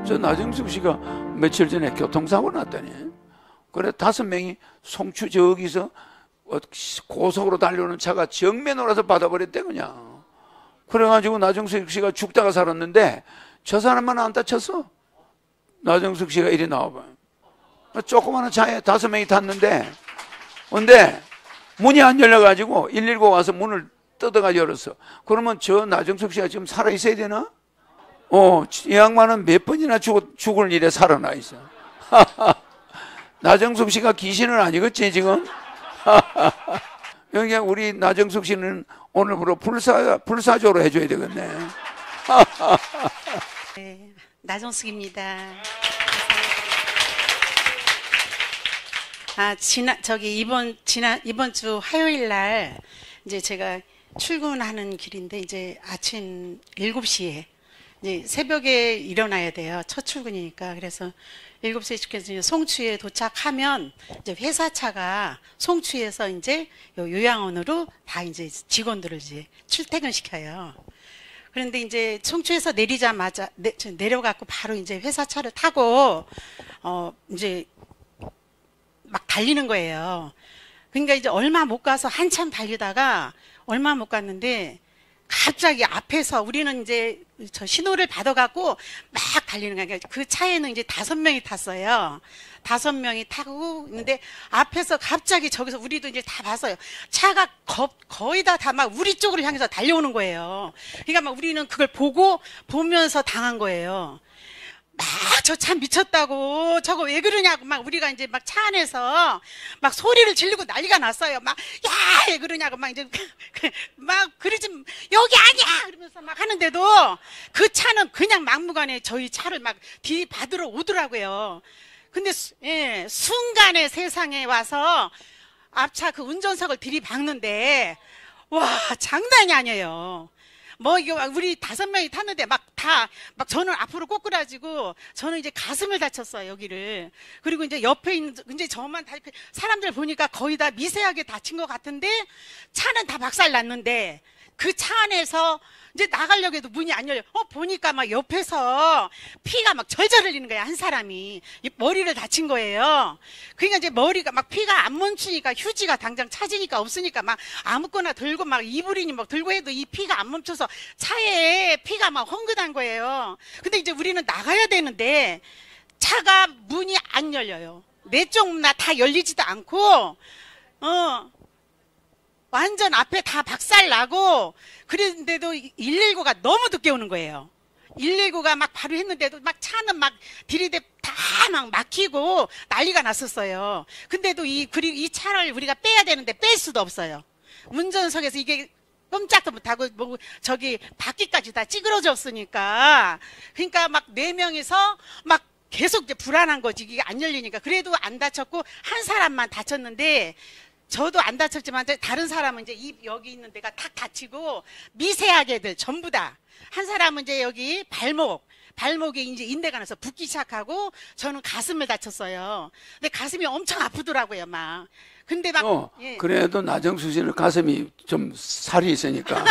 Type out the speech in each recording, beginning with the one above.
저 나정숙 씨가 며칠 전에 교통사고 났더니, 그래 5명이 송추 저기서 고속으로 달려오는 차가 정면으로 와서 받아버렸대 그냥. 그래가지고 나정숙 씨가 죽다가 살았는데 저 사람만 안 다쳤어. 나정숙 씨가 이리 나와봐요. 조그마한 차에 5명이 탔는데, 근데 문이 안 열려가지고 119 와서 문을 뜯어가 열었어. 그러면 저 나정숙 씨가 지금 살아있어야 되나? 이 양반은 몇 번이나 죽을 일에 살아나 있어. 나정숙 씨가 귀신은 아니겠지 지금? 여기 우리 나정숙 씨는 오늘부로 불사조로 해줘야 되겠네. 네, 나정숙입니다. 이번 주 화요일 날 이제 제가 출근하는 길인데, 이제 아침 7시에 이제 새벽에 일어나야 돼요. 첫 출근이니까. 그래서 7시에 송추에 도착하면 이제 회사차가 송추에서 이제 요양원으로 다 이제 직원들을 이제 출퇴근시켜요. 그런데 이제 송추에서 내리자마자 내려갖고 바로 이제 회사차를 타고 이제 막 달리는 거예요. 그러니까 이제 얼마 못 가서 한참 달리다가 얼마 못 갔는데 갑자기 앞에서, 우리는 이제 저 신호를 받아갖고 막 달리는 거예요. 그 차에는 이제 5명이 탔어요. 5명이 타고 있는데 앞에서 갑자기 저기서 우리도 이제 다 봤어요. 차가 거의 다 막 우리 쪽으로 향해서 달려오는 거예요. 그러니까 막 우리는 그걸 보면서 당한 거예요. 막 저 차 미쳤다고, 저거 왜 그러냐고 막 우리가 이제 막 차 안에서 막 소리를 지르고 난리가 났어요. 막 야, 왜 그러냐고 막 이제 막 그러지, 여기 아니야 이러면서 막 하는데도 그 차는 그냥 막무가내 저희 차를 막 뒤받으러 오더라고요. 근데 순간에 세상에 와서 앞차 그 운전석을 들이박는데, 와, 장난이 아니에요. 이거 우리 5명이 탔는데 막 저는 앞으로 꼬꾸라지고, 저는 이제 가슴을 다쳤어요, 여기를. 그리고 이제 옆에 있는, 이제 저만 다, 사람들 보니까 거의 다 미세하게 다친 것 같은데, 차는 다 박살 났는데, 그 차 안에서 이제 나가려고 해도 문이 안 열려. 보니까 막 옆에서 피가 막 절절 흘리는 거야, 한 사람이. 머리를 다친 거예요. 그러니까 이제 머리가 막 피가 안 멈추니까, 휴지가 당장 찾으니까 없으니까 막 아무거나 들고 막 이불이니 막 들고 해도 이 피가 안 멈춰서 차에 피가 막 헝긋한 거예요. 근데 이제 우리는 나가야 되는데 차가 문이 안 열려요. 내 쪽 다 열리지도 않고, 완전 앞에 다 박살 나고, 그랬는데도 119가 너무 늦게 오는 거예요. 119가 막 바로 했는데도 막 차는 막 들이대 다 막 막히고 난리가 났었어요. 근데도 그리고 이 차를 우리가 빼야 되는데 뺄 수도 없어요. 운전석에서 이게 꼼짝도 못하고 저기 바퀴까지 다 찌그러졌으니까. 그러니까 막 4명이서 막 계속 이제 불안한 거지, 이게 안 열리니까. 그래도 안 다쳤고 한 사람만 다쳤는데, 저도 안 다쳤지만 다른 사람은 이제 여기 있는 데가 탁 다치고, 미세하게들 전부 다. 한 사람은 이제 여기 발목에 이제 인대가 나서 붓기 시작하고, 저는 가슴을 다쳤어요. 근데 가슴이 엄청 아프더라고요, 막. 근데 막 그래도 나정숙 씨는 가슴이 좀 살이 있으니까.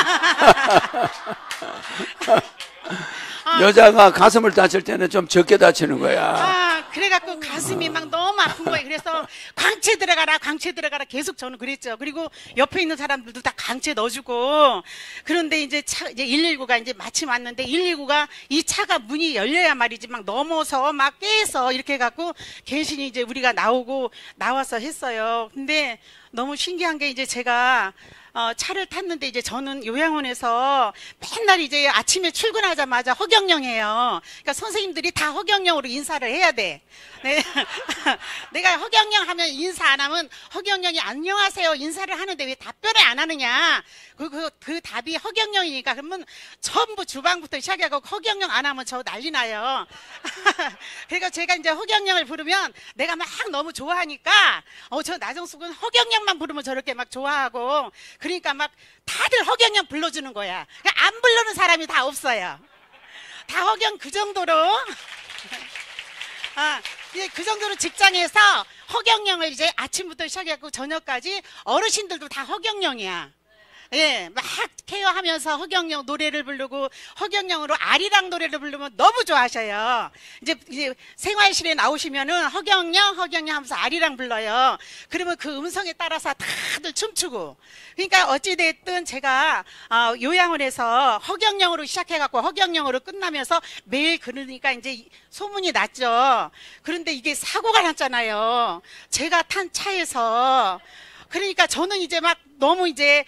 여자가 가슴을 다칠 때는 좀 적게 다치는 거야. 그래갖고 가슴이 막 너무 아픈 거예요. 그래서 광채 들어가라 계속 저는 그랬죠. 그리고 옆에 있는 사람들도 다 광채 넣어주고. 그런데 이제 이제 119가 이제 마침 왔는데, 119가 이 차가 문이 열려야 말이지 막 넘어서 막 깨서 이렇게 해갖고 괜시히 이제 우리가 나와서 했어요. 근데 너무 신기한 게, 이제 제가 차를 탔는데, 이제 저는 요양원에서 맨날 이제 아침에 출근하자마자 허경영해요. 그러니까 선생님들이 다 허경영으로 인사를 해야 돼. 네. 내가 허경영 하면 인사 안 하면 허경영이 안녕하세요 인사를 하는데 왜 답변을 안 하느냐. 그 답이 허경영이니까. 그러면 전부 주방부터 시작해서 허경영 안 하면 저 난리 나요. 그러니까 제가 이제 허경영을 부르면 내가 막 너무 좋아하니까, 저 나정숙은 허경영만 부르면 저렇게 막 좋아하고, 그러니까 막 다들 허경영 불러주는 거야. 안 부르는 사람이 다 없어요. 다 허경 그 정도로. 그 정도로 직장에서 허경영을 이제 아침부터 시작해갖고 저녁까지 어르신들도 다 허경영이야. 예, 막 케어하면서 허경영 노래를 부르고 허경영으로 아리랑 노래를 부르면 너무 좋아하셔요. 이제 생활실에 나오시면은 허경영 하면서 아리랑 불러요. 그러면 그 음성에 따라서 다들 춤추고. 그러니까 어찌됐든 제가 요양을 해서 허경영으로 시작해갖고 허경영으로 끝나면서 매일 그러니까 이제 소문이 났죠. 그런데 이게 사고가 났잖아요. 제가 탄 차에서. 그러니까 저는 이제 막 너무 이제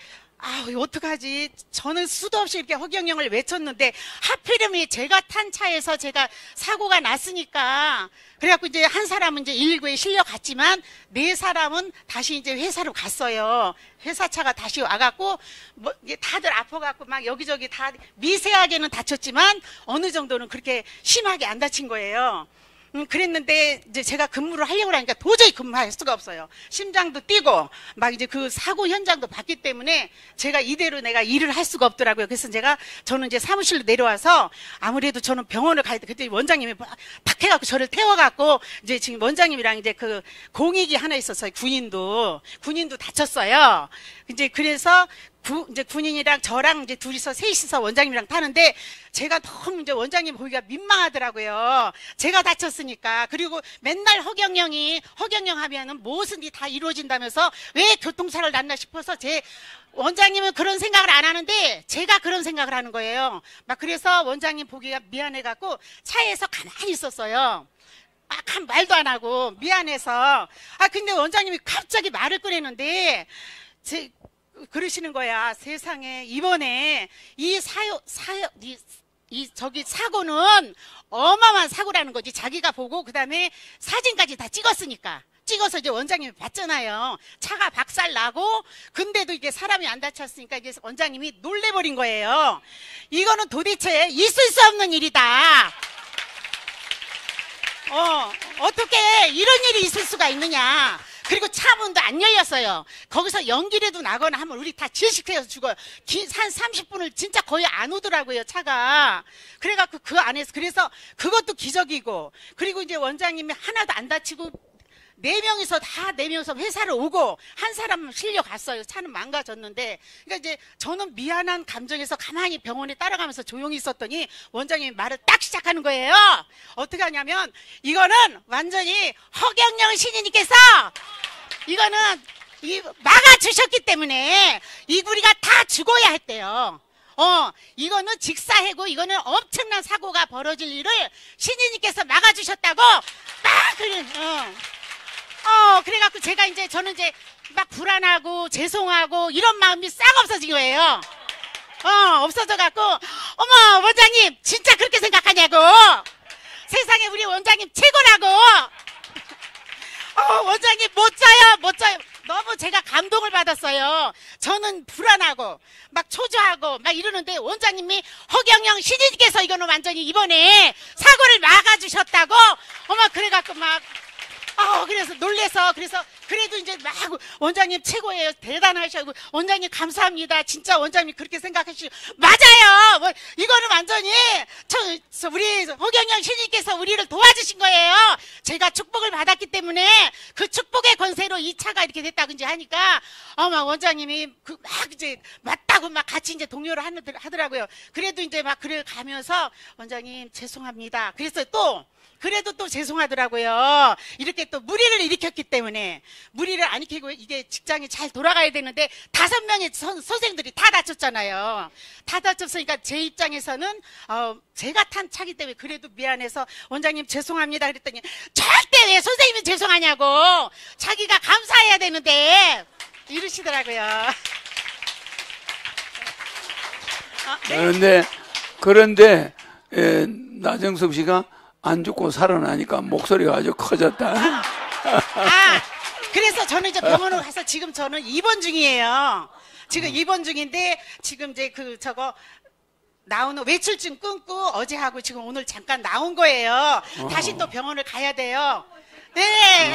어떡하지? 저는 수도 없이 이렇게 허경영을 외쳤는데 하필이면 제가 탄 차에서 제가 사고가 났으니까 그래갖고 이제 한 사람은 이제 119에 실려갔지만 4사람은 다시 이제 회사로 갔어요. 회사 차가 다시 와갖고 뭐 이게 다들 아파갖고 막 여기저기 다 미세하게는 다쳤지만 어느 정도는 그렇게 심하게 안 다친 거예요. 그랬는데 이제 제가 근무를 하려고 하니까 도저히 근무할 수가 없어요. 심장도 뛰고 막 이제 그 사고 현장도 봤기 때문에 제가 이대로 내가 일을 할 수가 없더라고요. 그래서 저는 이제 사무실로 내려와서 아무래도 저는 병원을 가야 돼. 그때 원장님이 탁 해갖고 저를 태워갖고 이제 지금 원장님이랑 이제 그 공익이 하나 있었어요. 군인도 다쳤어요. 이제 그래서 이제 군인이랑 저랑 이제 셋이서 원장님이랑 타는데 제가 너무 이제 원장님 보기가 민망하더라고요. 제가 다쳤으니까. 그리고 맨날 허경영 하면은 무슨 일이 다 이루어진다면서 왜 교통사고를 났나 싶어서 원장님은 그런 생각을 안 하는데 제가 그런 생각을 하는 거예요. 막 그래서 원장님 보기가 미안해갖고 차에서 가만히 있었어요. 한 말도 안 하고 미안해서. 근데 원장님이 갑자기 말을 꺼내는데 그러시는 거야. 세상에 이번에 사고는 어마어마한 사고라는 거지. 자기가 보고 그다음에 사진까지 다 찍어서 이제 원장님이 봤잖아요. 차가 박살나고 근데도 이게 사람이 안 다쳤으니까 이제 원장님이 놀래버린 거예요. 이거는 도대체 있을 수 없는 일이다. 어떻게 이런 일이 있을 수가 있느냐. 그리고 차 문도 안 열렸어요. 거기서 연기라도 나거나 하면 우리 다 질식해서 죽어요. 한 30분을 진짜 거의 안 오더라고요, 차가. 그래갖고 그 안에서, 그래서 그것도 기적이고, 그리고 이제 원장님이 하나도 안 다치고, 4명이서 회사를 오고, 한 사람은 실려갔어요. 차는 망가졌는데. 그러니까 이제 저는 미안한 감정에서 가만히 병원에 따라가면서 조용히 있었더니 원장님이 말을 딱 시작하는 거예요. 어떻게 하냐면, 이거는 완전히 허경영 신인님께서 이거는 막아주셨기 때문에 우리가 다 죽어야 했대요. 이거는 직사해고 이거는 엄청난 사고가 벌어질 일을 신인님께서 막아주셨다고 막 그래갖고 저는 이제 막 불안하고 죄송하고 이런 마음이 싹 없어진 거예요. 없어져갖고 어머 원장님 진짜 그렇게 생각하냐고. 세상에 우리 원장님 최고라고. 원장님 못 자요. 너무 제가 감동을 받았어요. 저는 불안하고 막 초조하고 막 이러는데 원장님이 허경영 신인께서 이거는 완전히 이번에 사고를 막아주셨다고. 그래갖고 막 그래서 놀래서 그래도 이제 막 원장님 최고예요. 대단하시고 원장님 감사합니다. 진짜 원장님 그렇게 생각하시고 맞아요. 이거는 완전히 우리 허경영 신인께서 우리를 도와주신 거예요. 제가 축복을 받았기 때문에 그 축복의 권세로 이 차가 이렇게 됐다고 이제 하니까 막 원장님이 막 이제 맞다고 막 같이 이제 동요를 하더라고요. 그래도 이제 막 그래 가면서 원장님 죄송합니다. 그래도 또 죄송하더라고요. 이렇게 또 무리를 일으켰기 때문에. 무리를 안 일으키고 이게 직장이 잘 돌아가야 되는데 5명의 선생님들이 다 다쳤잖아요. 다 다쳤으니까 제 입장에서는 제가 탄 차기 때문에 그래도 미안해서 원장님 죄송합니다 그랬더니 절대 왜 선생님이 죄송하냐고. 자기가 감사해야 되는데 이러시더라고요. 그런데 나정섭 씨가 안 죽고 살아나니까 목소리가 아주 커졌다. 그래서 저는 이제 병원을 가서 지금 저는 입원 중이에요. 지금 입원 중인데 지금 이제 나오는 외출증 끊고 어제하고 지금 오늘 잠깐 나온 거예요. 다시 또 병원을 가야 돼요. 네.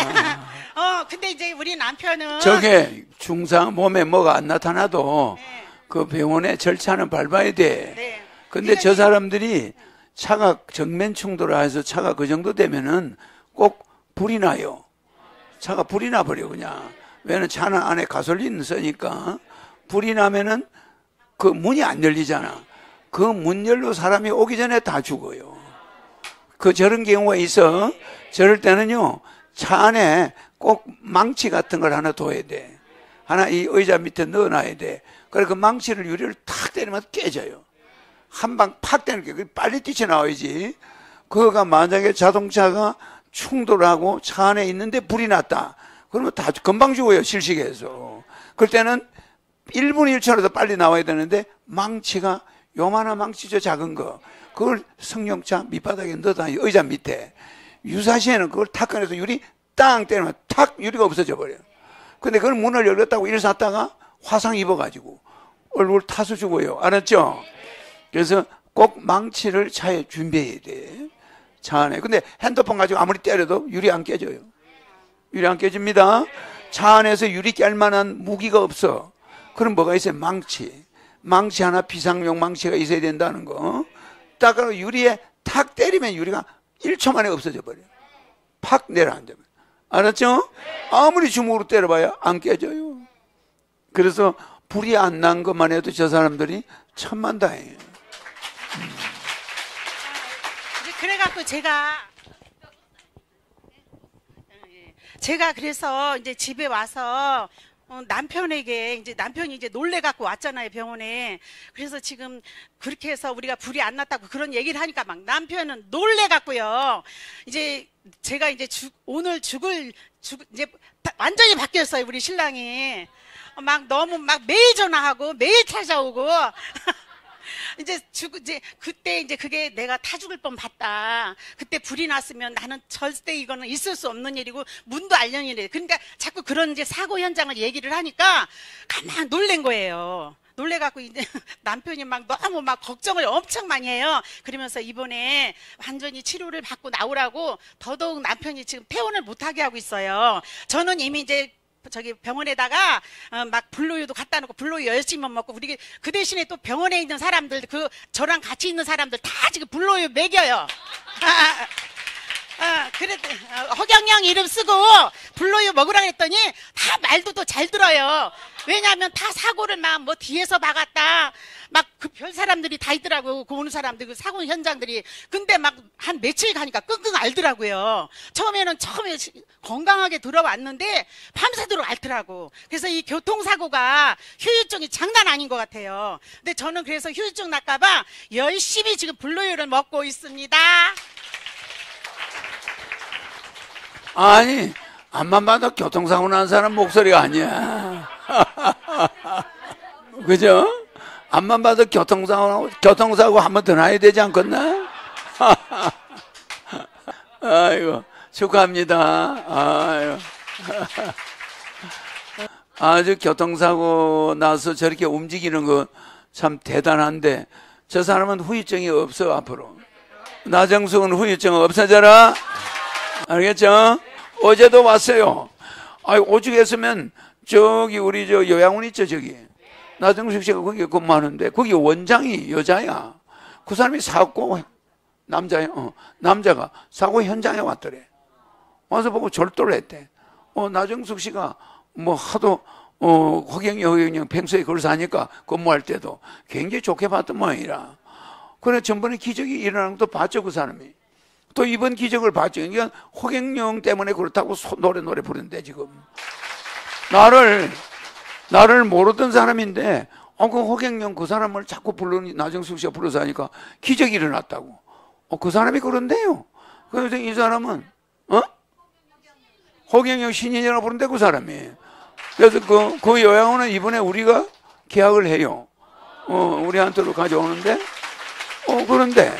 근데 이제 우리 남편은 저게 몸에 뭐가 안 나타나도 그 병원의 절차는 밟아야 돼. 네. 근데 저 사람들이 차가 정면 충돌을 해서 차가 그 정도 되면은 꼭 불이 나요. 차가 불이 나버려 그냥. 왜냐면 차는 안에 가솔린 쓰니까 불이 나면은 그 문이 안 열리잖아. 그 문 열로 사람이 오기 전에 다 죽어요. 저런 경우가 있어. 저럴 때는요, 차 안에 꼭 망치 같은 걸 하나 둬야 돼. 하나 이 의자 밑에 넣어놔야 돼. 그래 그 망치를 유리를 탁 때리면 깨져요. 한 방 팍 때리는 게 빨리 뛰쳐나와야지. 그거가 만약에 자동차가 충돌하고 차 안에 있는데 불이 났다. 그러면 다 금방 죽어요, 실시계에서. 그럴 때는 1분 1초라도 빨리 나와야 되는데 망치가 요만한 망치죠, 작은 거. 그걸 승용차 밑바닥에 넣어다 의자 밑에. 유사시에는 그걸 탁 꺼내서 유리 땅 때리면 탁 유리가 없어져 버려요. 근데 그걸 문을 열렸다고 일 샀다가 화상 입어가지고 얼굴 타서 죽어요. 알았죠? 그래서 꼭 망치를 차에 준비해야 돼. 차 안에. 근데 핸드폰 가지고 아무리 때려도 유리 안 깨져요. 유리 안 깨집니다. 차 안에서 유리 깰 만한 무기가 없어. 그럼 뭐가 있어요? 망치. 망치 하나, 비상용 망치가 있어야 된다는 거. 딱 유리에 탁 때리면 유리가 1초 만에 없어져 버려요. 팍 내려앉으면. 알았죠? 아무리 주먹으로 때려봐야 안 깨져요. 그래서 불이 안 난 것만 해도 저 사람들이 천만다행이에요. 그래갖고 제가 그래서 이제 집에 와서 남편에게 이제 남편이 이제 놀래갖고 왔잖아요, 병원에. 그래서 지금 그렇게 해서 우리가 불이 안 났다고 그런 얘기를 하니까 막 남편은 놀래갖고요. 이제 제가 이제 오늘 이제 완전히 바뀌었어요, 우리 신랑이. 막 너무 막 매일 전화하고 매일 찾아오고. 이제 그때 이제 그게 내가 타 죽을 뻔 봤다. 그때 불이 났으면 나는 절대 이거는 있을 수 없는 일이고 문도 알려니래. 그러니까 자꾸 그런 이제 사고 현장을 얘기를 하니까 가만 놀란 거예요. 놀래갖고 이제 남편이 막 너무 막 걱정을 엄청 많이 해요. 그러면서 이번에 완전히 치료를 받고 나오라고 더더욱 남편이 지금 퇴원을 못하게 하고 있어요. 저는 이미 이제 저기 병원에다가 막 불로유도 갖다 놓고 불로유 열심히 먹고 우리 그 대신에 또 병원에 있는 사람들 저랑 같이 있는 사람들 다 지금 불로유 먹여요. 그래 허경영 이름 쓰고 불로유 먹으라 그랬더니 다 말도 또 잘 들어요. 왜냐하면 다 사고를 막 뭐 뒤에서 막았다 막 그 별 사람들이 다 있더라고요. 그 오는 사람들 그 사고 현장들이. 근데 막 한 며칠 가니까 끙끙 앓더라고요. 처음에 건강하게 들어왔는데 밤새도록 앓더라고. 그래서 이 교통사고가 후유증이 장난 아닌 것 같아요. 근데 저는 그래서 후유증 날까봐 열심히 지금 불로유를 먹고 있습니다. 아니, 앞만 봐도 교통사고 난 사람 목소리가 아니야. 그죠? 앞만 봐도 교통사고 한 번 더 나야 되지 않겠나? 아이고, 축하합니다. 아이고. 아주 교통사고 나서 저렇게 움직이는 거 참 대단한데, 저 사람은 후유증이 없어, 앞으로. 나정숙은 후유증 없어져라. 알겠죠? 어제도 왔어요. 오죽했으면 저기 우리 저 요양원 있죠, 저기. 나정숙 씨가 거기 근무하는데 거기 원장이 여자야. 그 사람이 사고 남자야. 남자가 사고 현장에 왔더래. 와서 보고 절도를 했대. 나정숙 씨가 뭐 하도 허경영 평소에 그걸 사니까 근무할 때도 굉장히 좋게 봤던 모양이라. 그래 전번에 기적이 일어나는 것도 봤죠, 그 사람이. 또 이번 기적을 봤죠. 그러니까 허경영 때문에 그렇다고 노래 부르는데 지금 나를 모르던 사람인데 그 허경영 그 사람을 자꾸 부르니 나정숙 씨가 불러서 하니까 기적이 일어났다고. 그 사람이 그런데요. 그래서 이 사람은 허경영 신인이라고 부르는데 그 사람이. 그래서 그 요양원은 이번에 우리가 계약을 해요. 우리한테로 가져오는데 그런데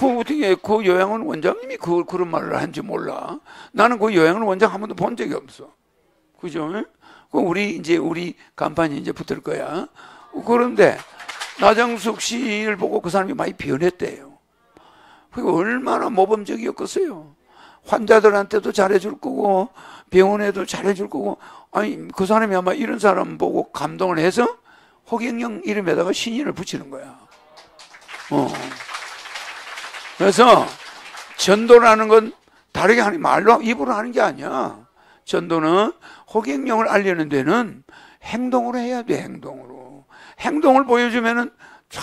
어떻게 그 요양원 원장님이 그런 말을 한지 몰라. 나는 그 요양원 원장 한 번도 본 적이 없어. 그죠? 우리 간판이 이제 붙을 거야. 그런데 나정숙 씨를 보고 그 사람이 많이 변했대요. 그게 얼마나 모범적이었겠어요. 환자들한테도 잘해줄 거고 병원에도 잘해줄 거고. 아니 그 사람이 아마 이런 사람 보고 감동을 해서 허경영 이름에다가 신인을 붙이는 거야. 그래서 전도라는 건 다르게 하는, 말로 입으로 하는 게 아니야. 전도는 허경영을 알리는 데는 행동으로 해야 돼, 행동으로. 행동을 보여주면은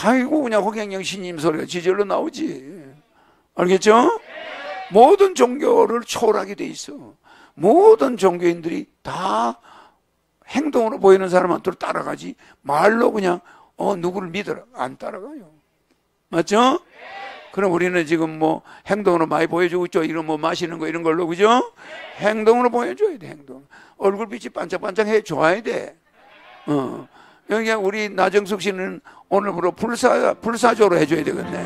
아이고 그냥 허경영 신님 소리가 지절로 나오지. 알겠죠? 모든 종교를 초월하게 돼 있어. 모든 종교인들이 다 행동으로 보이는 사람한테 따라가지 말로 그냥 누구를 믿어라 안 따라가요. 맞죠? 그럼 우리는 지금 뭐 행동으로 많이 보여주고 있죠. 이런 뭐 마시는 거 이런 걸로, 그죠? 행동으로 보여줘야 돼. 행동. 얼굴빛이 반짝반짝해 줘야 돼. 여기 우리 나정숙 씨는 오늘부로 불사조로 해줘야 되겠네.